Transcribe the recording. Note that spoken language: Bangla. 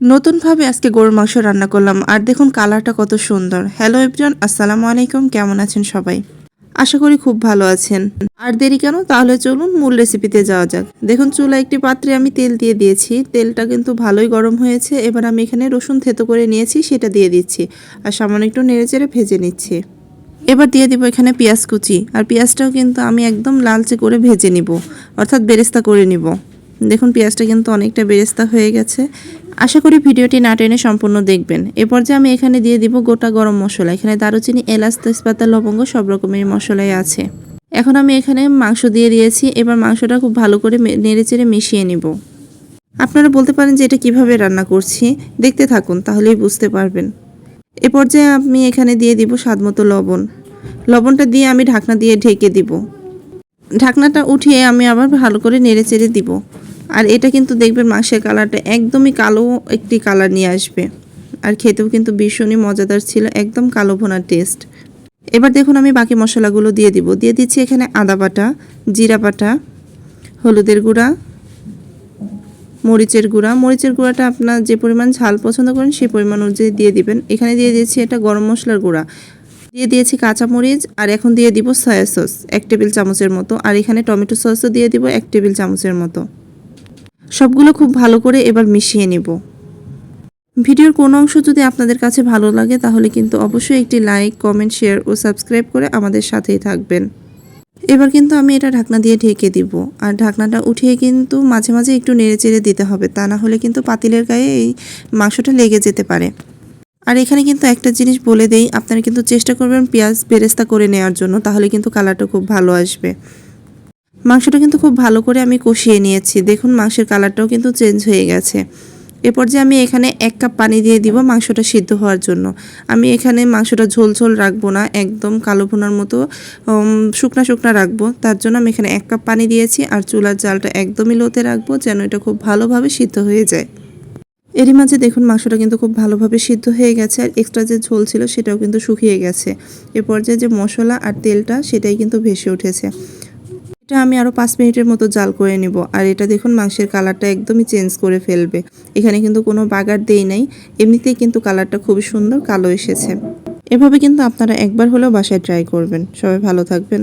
নতুনভাবে আজকে গরুর মাংস রান্না করলাম আর দেখুন কালারটা কত সুন্দর। হ্যালো এভরিওয়ান, আসসালামু আলাইকুম। কেমন আছেন সবাই? আশা করি খুব ভালো আছেন। আর দেরি কেন, তাহলে চলুন মূল রেসিপিতে যাওয়া যাক। দেখুন চুলায় একটি পাত্রে আমি তেল দিয়ে দিয়েছি। তেলটা কিন্তু ভালোই গরম হয়েছে। এবার আমি এখানে রসুন থেতো করে নিয়েছি, সেটা দিয়ে দিচ্ছি আর সামান্য একটু নেড়েচেড়ে ভেজে নিচ্ছি। এবার দিয়ে দিব এখানে পেঁয়াজ কুচি, আর পেঁয়াজটাও কিন্তু আমি একদম লালচে করে ভেজে নিব, অর্থাৎ বেরেস্তা করে নিব। দেখুন পেঁয়াজটা কিন্তু অনেকটা বেরেস্তা হয়ে গেছে। আশা করি ভিডিওটি না টেনে সম্পূর্ণ দেখবেন। এরপর যে আমি এখানে দিয়ে দিব গোটা গরম মশলা। এখানে দারুচিনি, এলাচ, তেজপাতা, লবঙ্গ সব রকমের মশলাই আছে। এখন আমি এখানে মাংস দিয়ে দিয়েছি। এবার মাংসটা খুব ভালো করে নেড়েচেড়ে মিশিয়ে নিব। আপনারা বলতে পারেন যে এটা কিভাবে রান্না করছি, দেখতে থাকুন তাহলেই বুঝতে পারবেন। এ পর্যায়ে আমি এখানে দিয়ে দিব স্বাদমতো লবণ। লবণটা দিয়ে আমি ঢাকনা দিয়ে ঢেকে দিব। ঢাকনাটা উঠিয়ে আমি আবার ভালো করে নেড়েচেড়ে দিব। আর এটা কিন্তু দেখবেন মাংসের কালারটা একদমই কালো একটি কালার নিয়ে আসবে। আর খেতেও কিন্তু ভীষণই মজাদার ছিল, একদম কালো ভুনার টেস্ট। এবার দেখুন আমি বাকি মশলাগুলো দিয়ে দিব। দিয়ে দিচ্ছি এখানে আদা বাটা, জিরা বাটা, হলুদের গুঁড়া, মরিচের গুঁড়া। মরিচের গুঁড়াটা আপনার যে পরিমাণ ঝাল পছন্দ করেন সেই পরিমাণ অনুযায়ী দিয়ে দিবেন। এখানে দিয়ে দিয়েছি এটা গরম মশলার গুঁড়া, দিয়ে দিয়েছি কাঁচামরিচ, আর এখন দিয়ে দিব সয়া সস 1 টেবিল চামচের মতো। আর এখানে টমেটো সসও দিয়ে দিব 1 টেবিল চামচের মতো। সবগুলো খুব ভালো করে এবার মিশিয়ে নেব। ভিডিওর কোনো অংশ যদি আপনাদের কাছে ভালো লাগে তাহলে কিন্তু অবশ্যই একটি লাইক, কমেন্ট, শেয়ার ও সাবস্ক্রাইব করে আমাদের সাথেই থাকবেন। এবার কিন্তু আমি এটা ঢাকনা দিয়ে ঢেকে দিব। আর ঢাকনাটা উঠিয়ে কিন্তু মাঝে মাঝে একটু নেড়েচেড়ে দিতে হবে, তা না হলে কিন্তু পাতিলের গায়ে এই মাংসটা লেগে যেতে পারে। আর এখানে কিন্তু একটা জিনিস বলে দেই, আপনারা কিন্তু চেষ্টা করবেন পেঁয়াজ বেরেস্তা করে নেওয়ার জন্য, তাহলে কিন্তু কালারটা খুব ভালো আসবে। মাংসটা কিন্তু খুব ভালো করে আমি কষিয়ে নিয়েছি। দেখুন মাংসের কালারটাও কিন্তু চেঞ্জ হয়ে গেছে। এরপর যে আমি এখানে 1 কাপ পানি দিয়ে দিব মাংসটা সিদ্ধ হওয়ার জন্য। আমি এখানে মাংসটা ঝোল ঝোল রাখবো না, একদম কালো ভুনার মতো শুকনা শুকনা রাখবো। তার জন্য আমি এখানে 1 কাপ পানি দিয়েছি। আর চুলার জালটা একদমই লোতে রাখবো, যেন এটা খুব ভালোভাবে সিদ্ধ হয়ে যায়। এরই মাঝে দেখুন মাংসটা কিন্তু খুব ভালোভাবে সিদ্ধ হয়ে গেছে, আর এক্সট্রা যে ঝোল ছিল সেটাও কিন্তু শুকিয়ে গেছে। এ পর্যায়ে যে মশলা আর তেলটা সেটাই কিন্তু ভেসে উঠেছে। এটা আমি আরও 5 মিনিটের মতো জাল করে নেব। আর এটা দেখুন মাংসের কালারটা একদমই চেঞ্জ করে ফেলবে। এখানে কিন্তু কোনো বাগার দেই নাই, এমনিতেই কিন্তু কালারটা খুবই সুন্দর কালো এসেছে। এভাবে কিন্তু আপনারা একবার হলেও বাসায় ট্রাই করবেন। সবাই ভালো থাকবেন।